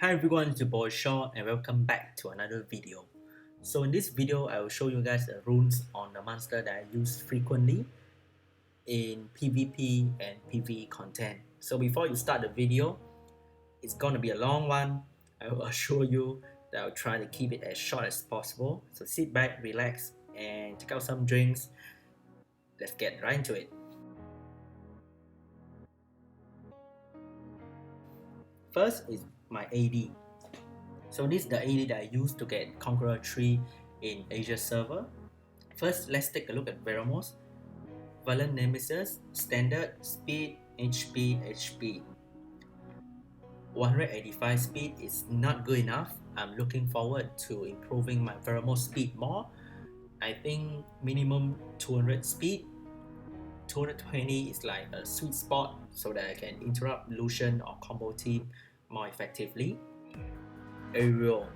Hi everyone, it's your boy Sean and welcome back to another video. So in this video, I will show you guys the runes on the monster that I use frequently in PvP and PvE content. So before you start the video, it's gonna be a long one. I will assure you that I'll try to keep it as short as possible. So sit back, relax, and take out some drinks. Let's get right into it. First is my AD. So this is the AD that I use to get Conqueror 3 in Asia server. First, let's take a look at Veramos. Violent Nemesis, Standard, Speed, HP. 185 speed is not good enough. I'm looking forward to improving my Veramos speed more. I think minimum 200 speed. 220 is like a sweet spot so that I can interrupt Lucian or combo team more effectively. Aerial.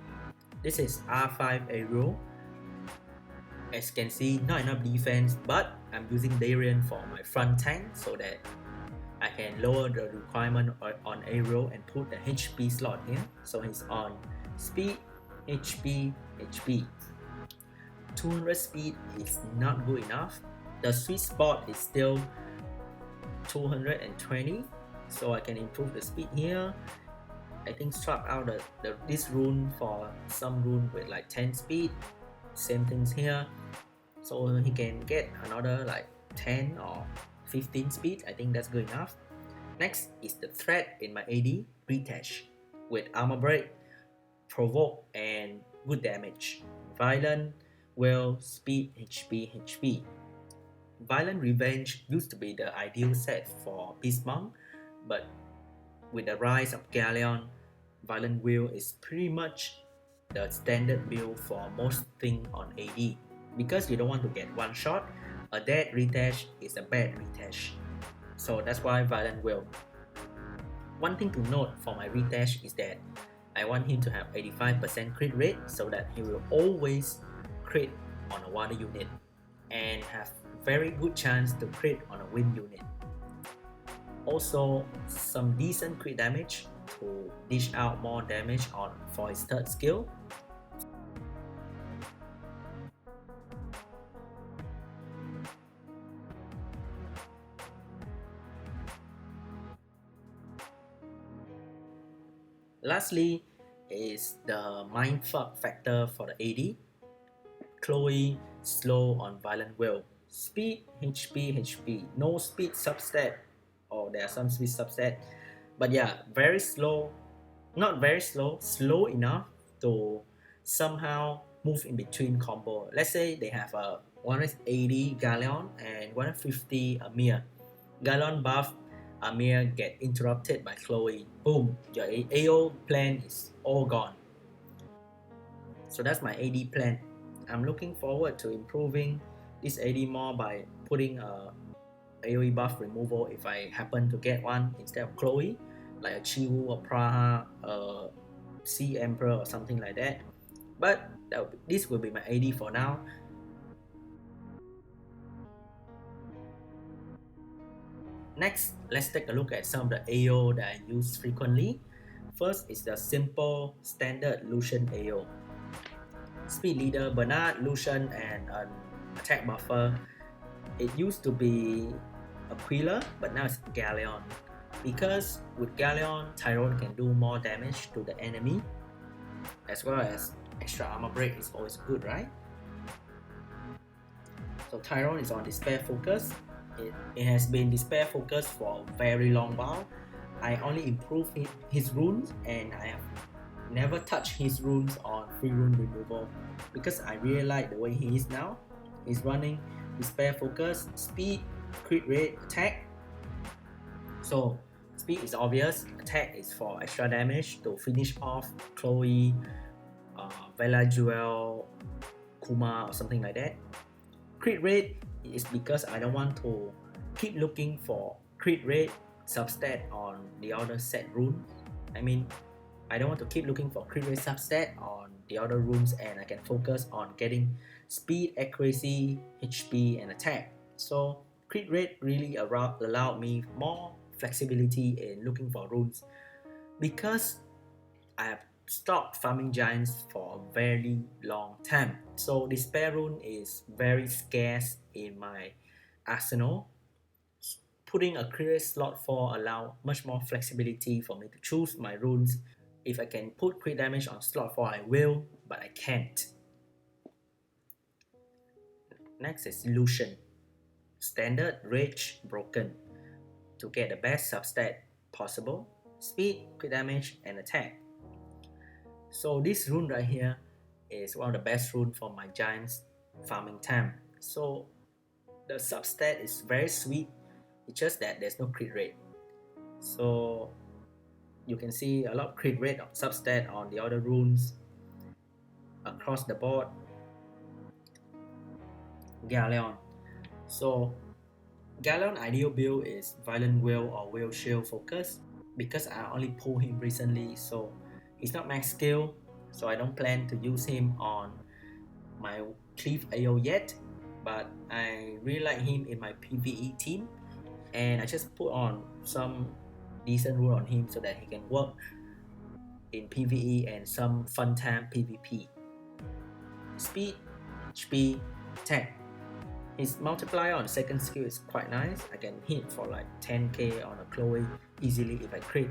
This is R5 Aerial. As you can see, not enough defense, but I'm using Darien for my front tank so that I can lower the requirement on Aerial and put the HP slot here. So he's on speed, HP. 200 speed is not good enough. The sweet spot is still 220, so I can improve the speed here. I think swap out this rune for some rune with like 10 speed. Same things here, so he can get another like 10 or 15 speed. I think that's good enough. Next is the threat in my AD, Retash, with armor break, provoke, and good damage. Violent, will, speed, HP. Violent Revenge used to be the ideal set for Beast Monk, but with the rise of Galleon, Violent Will is pretty much the standard build for most things on AD. Because you don't want to get one shot, a dead Retash is a bad Retash. So that's why Violent Will. One thing to note for my Retash is that I want him to have 85% crit rate so that he will always crit on a water unit and have very good chance to crit on a wind unit. Also, some decent crit damage to dish out more damage for his third skill. Lastly is the mindfuck factor for the AD. Chloe slow on Violent Will. Speed, HP. No speed substat, or there are some speed substat. But yeah, very slow. Not very slow, slow enough to somehow move in between combo. Let's say they have a 180 Galleon and 150 Amir. Galleon buff, Amir get interrupted by Chloe. Boom, your AO plan is all gone. So that's my AD plan. I'm looking forward to improving this AD more by putting a AoE buff removal if I happen to get one instead of Chloe, like a Chiwu or Praha, a Sea Emperor or something like that. But this will be my AD for now. Next, let's take a look at some of the AO that I use frequently. First is the simple standard Lucian AO. Speed leader, Bernard, Lucian, and an attack buffer. It used to be Aquila, but now it's Galleon. Because with Galleon, Tyrone can do more damage to the enemy, as well as extra armor break is always good, right? So Tyrone is on Despair focus. It has been Despair focus for a very long while. I only improved his runes and I have never touched his runes on free rune removal because I really like the way he is now. He's running Despair focus, speed, crit rate, attack. So speed is obvious, attack is for extra damage to finish off Chloe, Vela Jewel, Kuma or something like that. Crit rate is because I don't want to keep looking for crit rate substat on the other set runes. I don't want to keep looking for crit rate substat on the other runes and I can focus on getting speed, accuracy, HP and attack. So crit rate really allowed me more flexibility in looking for runes because I have stopped farming giants for a very long time. So this spare rune is very scarce in my arsenal. Putting a crit slot 4 allow much more flexibility for me to choose my runes. If I can put crit damage on slot 4, I will, but I can't. Next is Illusion. Standard, Rage, Broken. To get the best substat possible, speed, crit damage, and attack. So this rune right here is one of the best rune for my giants farming time. So the substat is very sweet, it's just that there's no crit rate. So you can see a lot of crit rate of substat on the other runes across the board. Galleon. So Galleon ideal build is Violent Will or Will Shield focus. Because I only pulled him recently, so he's not max skill, so I don't plan to use him on my Cleave AO yet, but I really like him in my PvE team, and I just put on some decent rule on him so that he can work in PvE and some fun time PvP. Speed, HP, attack. His multiplier on second skill is quite nice. I can hit for like 10k on a Chloe easily if I crit,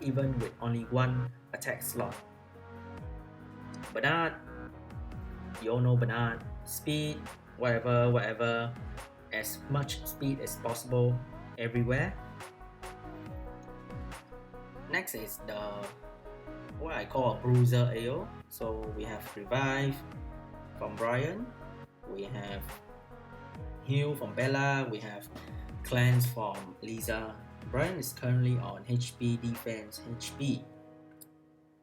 even with only one attack slot. Bernard, you all know Bernard. Speed, whatever, as much speed as possible everywhere. Next is the what I call a bruiser AO. So we have Revive from Brian, we have Heal from Bella, we have Cleanse from Lisa. Brian is currently on HP defense HP.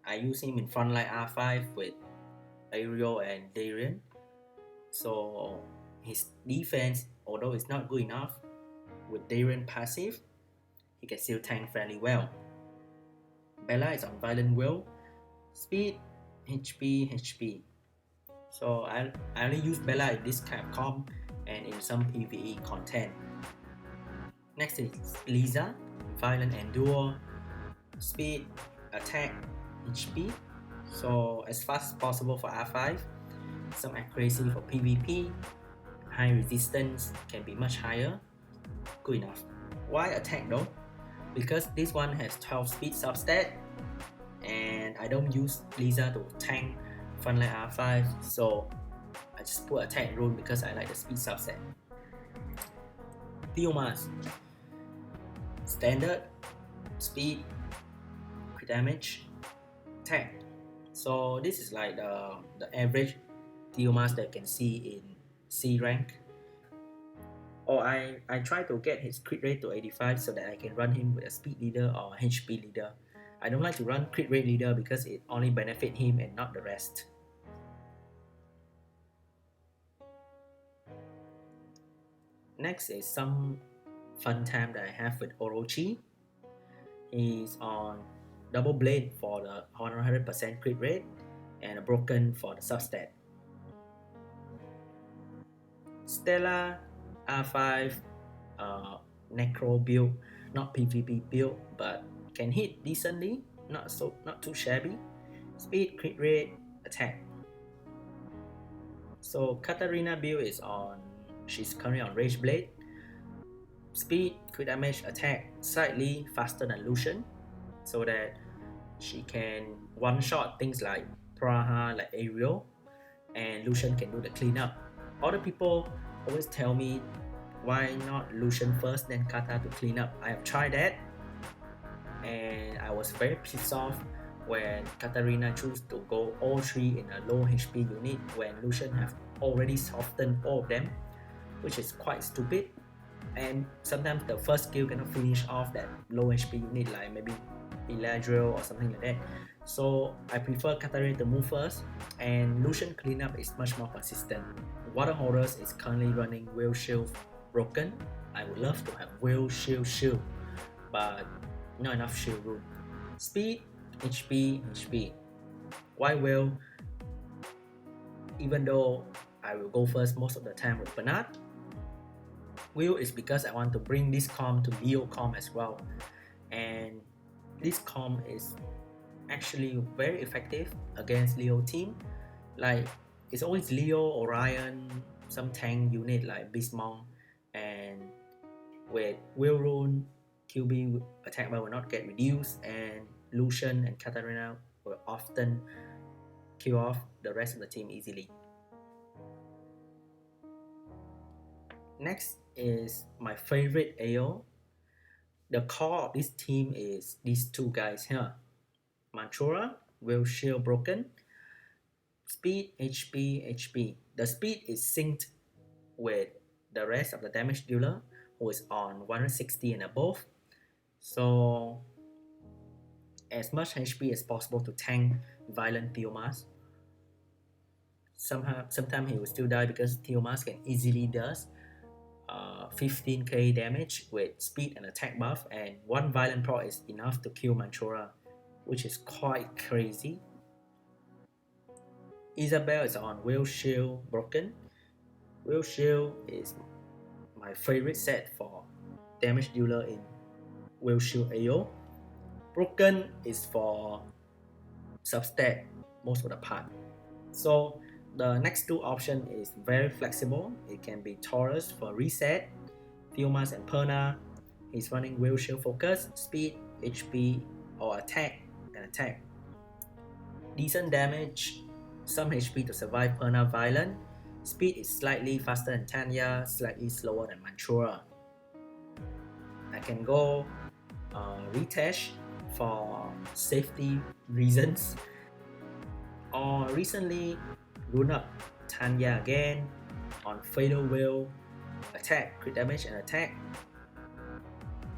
I use him in frontline R5 with Ariel and Darian. So his defense, although it's not good enough, with Darian passive, he can still tank fairly well. Bella is on Violent Will, Speed, HP. So I only use Bella in this kind of comp and in some PvE content. Next is Lisa, Violent Endure, Speed, Attack, HP. So as fast as possible for R5, some accuracy for PvP, high resistance can be much higher, good enough. Why attack though? Because this one has 12 speed substat, and I don't use Lisa to tank frontline R5, so I just put attack rune because I like the speed subset. Theomas. Standard, speed, crit damage, attack. So this is like the average Theomas that you can see in C rank. Or I try to get his crit rate to 85 so that I can run him with a speed leader or HP leader. I don't like to run crit rate leader because it only benefits him and not the rest. Next is some fun time that I have with Orochi. He's on double blade for the 100% crit rate and a broken for the substat. Stella R5 Necro build, not PvP build, but can hit decently, not too shabby. Speed, crit rate, attack. So Katarina build is on, she's currently on Rage Blade. Speed, crit damage, attack slightly faster than Lucian, so that she can one-shot things like Praha, like Ariel, and Lucian can do the cleanup. Other people always tell me why not Lucian first then Kata to clean up. I have tried that, and I was very pissed off when Katarina chose to go all three in a low HP unit when Lucian have already softened all of them, which is quite stupid. And sometimes the first skill cannot finish off that low HP unit, like maybe Eladriel or something like that. So I prefer Katarina to move first, and Lucian cleanup is much more consistent. Water Horrors is currently running Will Shield broken. I would love to have Will Shield, but not enough shield rune. Speed, HP. Why Will? Even though I will go first most of the time with Bernard, Will is because I want to bring this comp to Leo comp as well, and this comp is actually very effective against Leo team. Like it's always Leo, Orion, some tank unit like Bismong, and with Will Rune, QB attack bar will not get reduced, and Lucian and Katarina will often kill off the rest of the team easily. Next is my favorite AO. The core of this team is these two guys here. Manchura will shield broken. Speed, HP, HP. The speed is synced with the rest of the damage dealer who is on 160 and above. So as much HP as possible to tank violent Theomas. Sometimes he will still die because Theomas can easily does 15k damage with speed and attack buff, and one violent proc is enough to kill Manchura, which is quite crazy. Isabel is on Will Shield Broken. Will Shield is my favorite set for damage dealer in Will Shield AO. Broken is for substat most of the part. So the next two option is very flexible. It can be Taurus for reset, Theomas and Perna. He's running Will Shield Focus, Speed, HP, or Attack and Attack. Decent damage, some HP to survive Perna Violent. Speed is slightly faster than Tanya, slightly slower than Manchura. I can go Ritesh for safety reasons. Or recently, rune up Tanya again on Fatal Will, attack, crit damage and attack.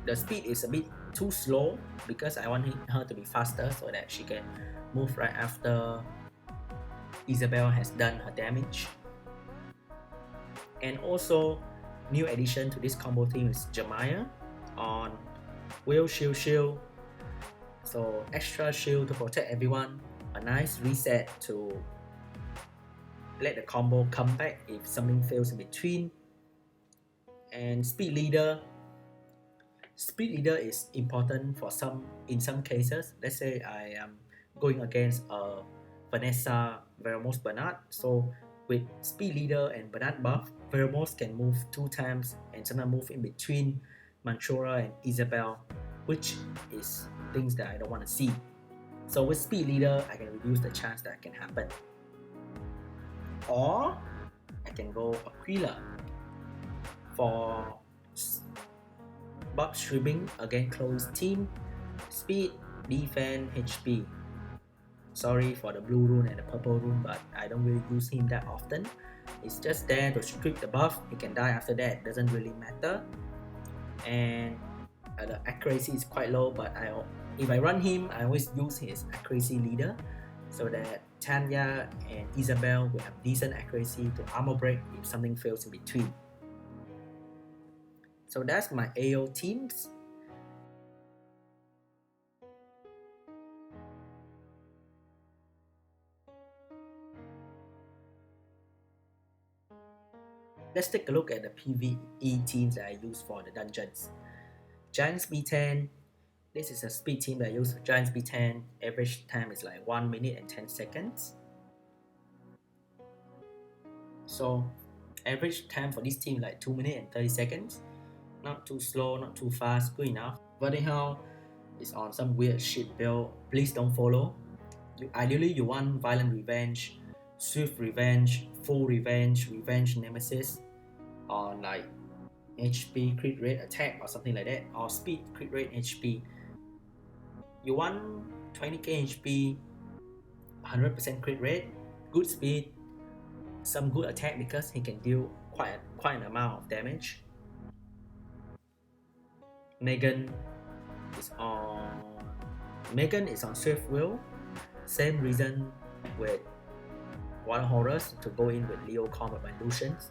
The speed is a bit too slow because I want her to be faster so that she can move right after Isabel has done her damage. And also, new addition to this combo team is Jemiah on Will Shield Shield. So extra shield to protect everyone, a nice reset to let the combo come back if something fails in between. And Speed Leader is important for in some cases. Let's say I am going against a Vanessa Veramos Bernard, so with Speed Leader and Bernard buff, Veramos can move 2 times and sometimes move in between Manchura and Isabel, which is things that I don't want to see. So with Speed Leader, I can reduce the chance that can happen. Or I can go Aquila for Bob Streaming against Chloe's team. Speed, defense, HP. Sorry for the blue rune and the purple rune, but I don't really use him that often. It's just there to strip the buff. He can die after that, doesn't really matter. And the accuracy is quite low, but if I run him, I always use his accuracy leader so that Tanya and Isabel will have decent accuracy to armor break if something fails in between. So that's my AO teams. Let's take a look at the PvE teams that I use for the dungeons. Giants B10. This is a speed team that I use for Giants B10. Average time is like 1 minute and 10 seconds. So average time for this team like 2 minutes and 30 seconds. Not too slow, not too fast, good enough. Vertical is on some weird shit build. Please don't follow. Ideally you want Violent Revenge, Swift Revenge, Full Revenge, Revenge Nemesis, or like HP crit rate attack or something like that, or speed crit rate HP. You want 20k HP, 100% crit rate, good speed, some good attack because he can deal quite an amount of damage. Megan is on Swift Will. Same reason with Wild Horrors to go in with Leo Combat by Lucians.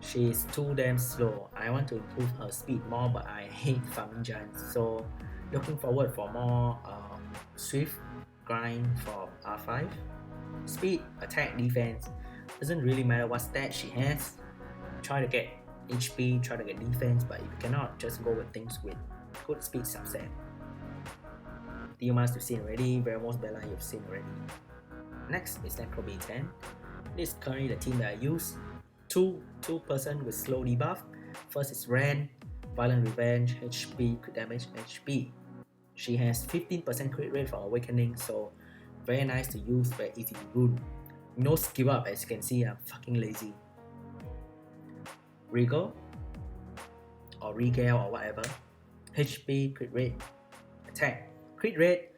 She is too damn slow. I want to improve her speed more, but I hate farming giants. So looking forward for more swift grind from R5. Speed, attack, defense. Doesn't really matter what stat she has. Try to get HP, try to get defense, but if you cannot, just go with things with good speed subset. Theomas you've seen already, Veramos Bella you've seen already. Next is Necro B10. This is currently the team that I use. Two person with slow debuff. First is Ren, Violent Revenge, HP, crit damage, HP. She has 15% crit rate for Awakening, so very nice to use, very easy to rune. No skill up, as you can see, I'm fucking lazy. Regal, or Regal or whatever. HP, crit rate, attack. Crit rate,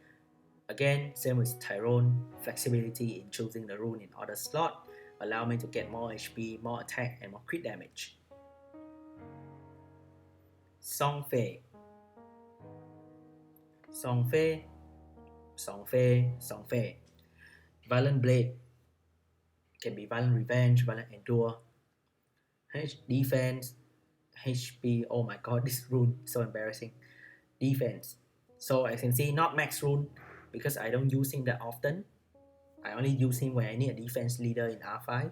again, same with Tyrone, flexibility in choosing the rune in order slot, allow me to get more HP, more attack, and more crit damage. Song Fei. Violent Blade, can be Violent Revenge, Violent Endure. Defense, HP, oh my god, this rune, so embarrassing. Defense, so as you can see, not max rune, because I don't use him that often. I only use him when I need a defense leader in R5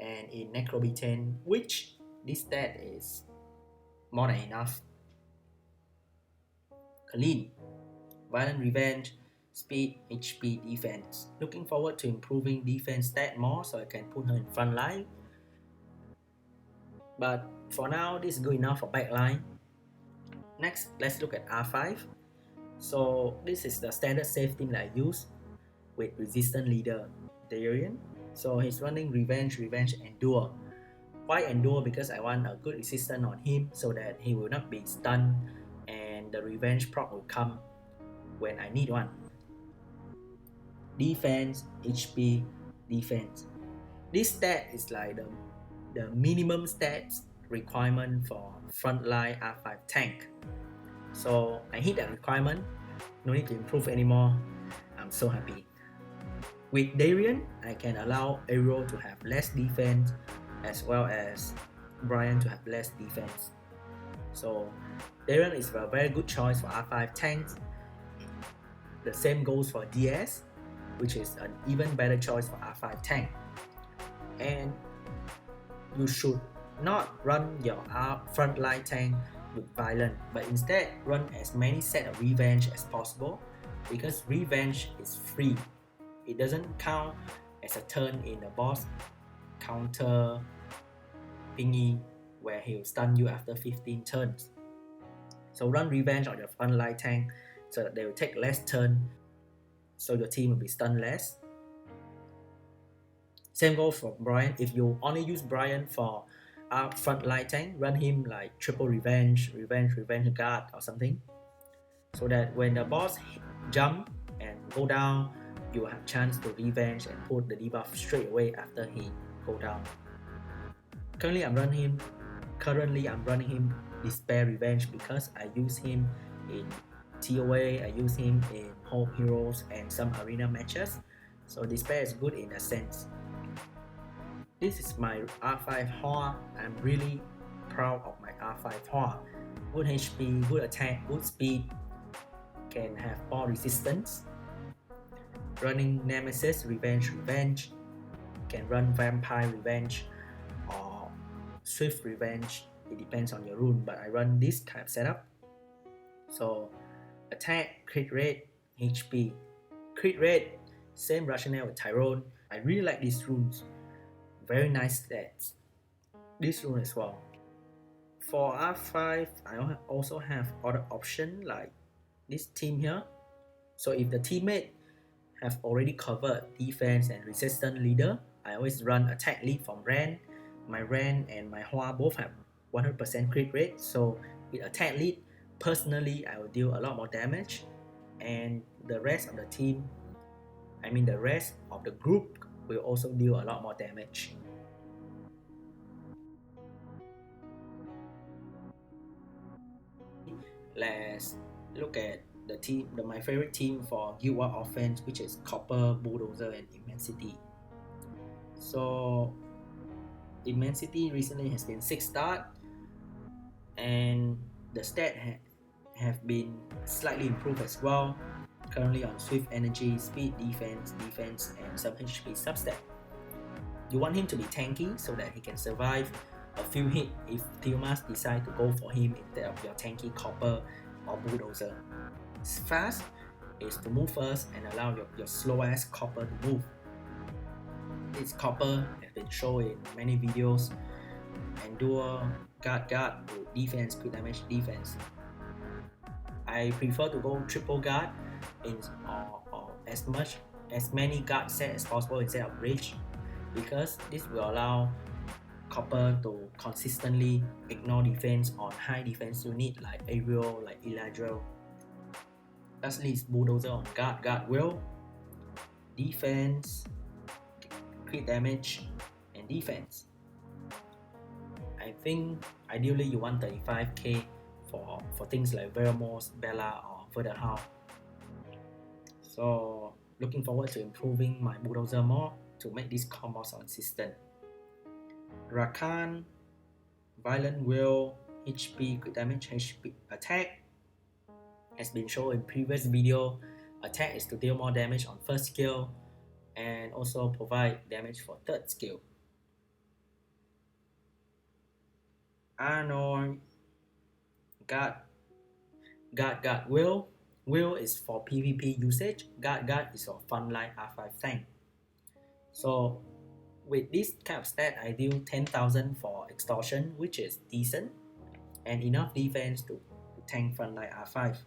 and in Necro B10, which this stat is more than enough. Clean, Violent Revenge, Speed, HP, Defense. Looking forward to improving defense stat more so I can put her in front line. But for now, this is good enough for back line. Next, let's look at R5. So this is the standard safe team that I use with resistant leader Darian. So he's running Revenge, Endure. Why Endure? Because I want a good resistance on him so that he will not be stunned and the Revenge proc will come when I need one. Defense, HP, Defense. This stat is like the minimum stats requirement for frontline R5 tank. So I hit that requirement, no need to improve anymore. I'm so happy. With Darian, I can allow Aero to have less defense as well as Brian to have less defense. So Darian is a very good choice for R5 tanks. The same goes for DS, which is an even better choice for R5 tank. And you should not run your frontline tank with Violent, but instead run as many set of Revenge as possible, because Revenge is free. It doesn't count as a turn in the boss counter thingy where he'll stun you after 15 turns. So run Revenge on your frontline tank so that they will take less turn, so your team will be stunned less. Same goes for Brian. If you only use Brian for frontline tank, run him like triple Revenge guard or something, so that when the boss jump and go down, you will have chance to Revenge and put the debuff straight away after he go down. Currently I'm running him Despair Revenge because I use him in TOA, I use him in Hope Heroes and some arena matches, so Despair is good in that sense. This is my R5 Hoa. I'm really proud of my R5 Hoa. Good HP, good attack, good speed, can have more resistance. Running Nemesis Revenge, can run Vampire Revenge or Swift Revenge, it depends on your rune, but I run this kind of setup. So attack, crit rate, HP. Crit rate, same rationale with Tyrone. I really like these runes, very nice stats. This rune as well. For R5, I also have other option like this team here. So if the teammate have already covered defense and resistant leader, I always run attack lead from Ren. My Ren and my Hoa both have 100% crit rate, so with attack lead, personally I will deal a lot more damage, and the rest of the team, the rest of the group will also deal a lot more damage. Let's look at the team, my favorite team for Guild War offense, which is Copper, Bulldozer, and Immensity. So Immensity recently has been 6-star, and the stat have been slightly improved as well. Currently on Swift Energy, Speed, Defense, and some HP substat. You want him to be tanky so that he can survive a few hits if Theomas decide to go for him instead of your tanky Copper or Bulldozer. It's fast, is to move first and allow your slow ass copper to move. This copper has been shown in many videos, and dual guard with defense, crit damage defense. I prefer to go triple guard or as many guard set as possible instead of bridge, because this will allow copper to consistently ignore defense on high defense unit like aerial, like Eladriel. Lastly is bulldozer on guard will defense, crit damage, and defense. I think ideally you want 35k for things like Veramos, Bella, or further how. So looking forward to improving my bulldozer more to make this combo consistent. Rakan, violent will, HP, crit damage, HP, attack has been shown in previous video. Attack is to deal more damage on first skill and also provide damage for third skill. Arnold, guard will. Will is for PvP usage. Guard is for frontline R5 tank. So with this kind of stat, I deal 10,000 for extortion, which is decent and enough defense to tank frontline R5.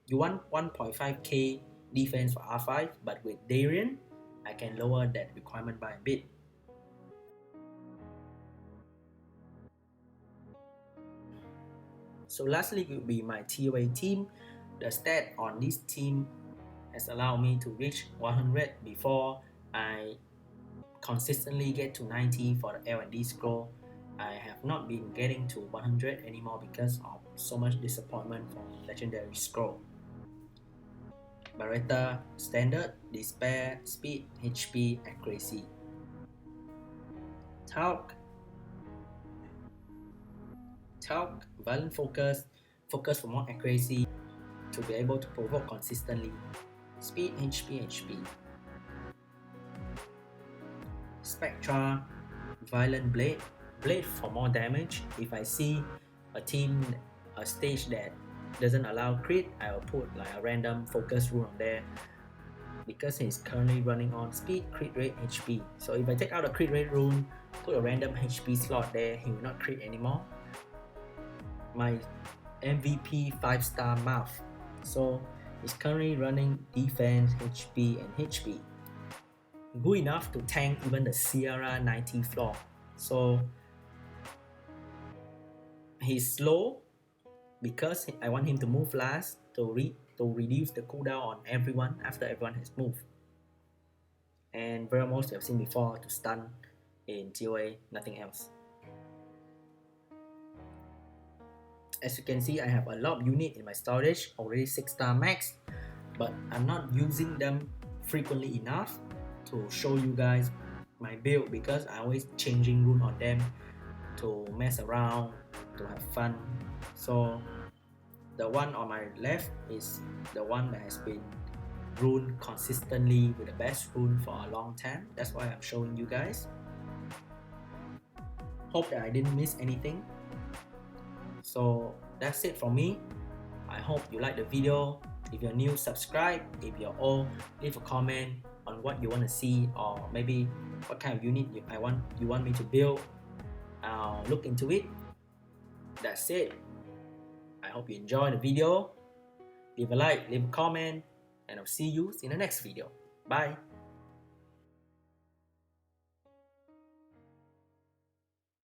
You want 1.5k defense for R5, but with Darien, I can lower that requirement by a bit. So lastly will be my TOA team. The stat on this team has allowed me to reach 100 before I consistently get to 90 for the L&D scroll. I have not been getting to 100 anymore because of so much disappointment from legendary scroll. Beretta, standard, despair, speed, HP, accuracy. Talk, violent focus for more accuracy to be able to provoke consistently. Speed, HP. Spectra, violent blade for more damage. If I see a stage that doesn't allow crit, I will put like a random focus rune on there, because he's currently running on speed, crit rate, HP. So if I take out a crit rate rune, put a random HP slot there, he will not crit anymore. My MVP 5-star mouth, so he's currently running defense, HP, and HP. Good enough to tank even the Sierra 90 floor. So he's slow because I want him to move last to reduce the cooldown on everyone after everyone has moved. And Veramos you have seen before to stun in TOA, nothing else. As you can see, I have a lot of units in my storage, already 6-star max, but I'm not using them frequently enough to show you guys my build, because I always changing rune on them to mess around, to have fun. So the one on my left is the one that has been rune consistently with the best rune for a long time. That's why I'm showing you guys. Hope that I didn't miss anything. So that's it from me. I hope you like the video. If you're new, subscribe. If you're old, leave a comment on what you want to see, or maybe what kind of unit you want me to build. I'll look into it. That's it. I hope you enjoy the video. Leave a like, leave a comment, and I'll see you in the next video. Bye.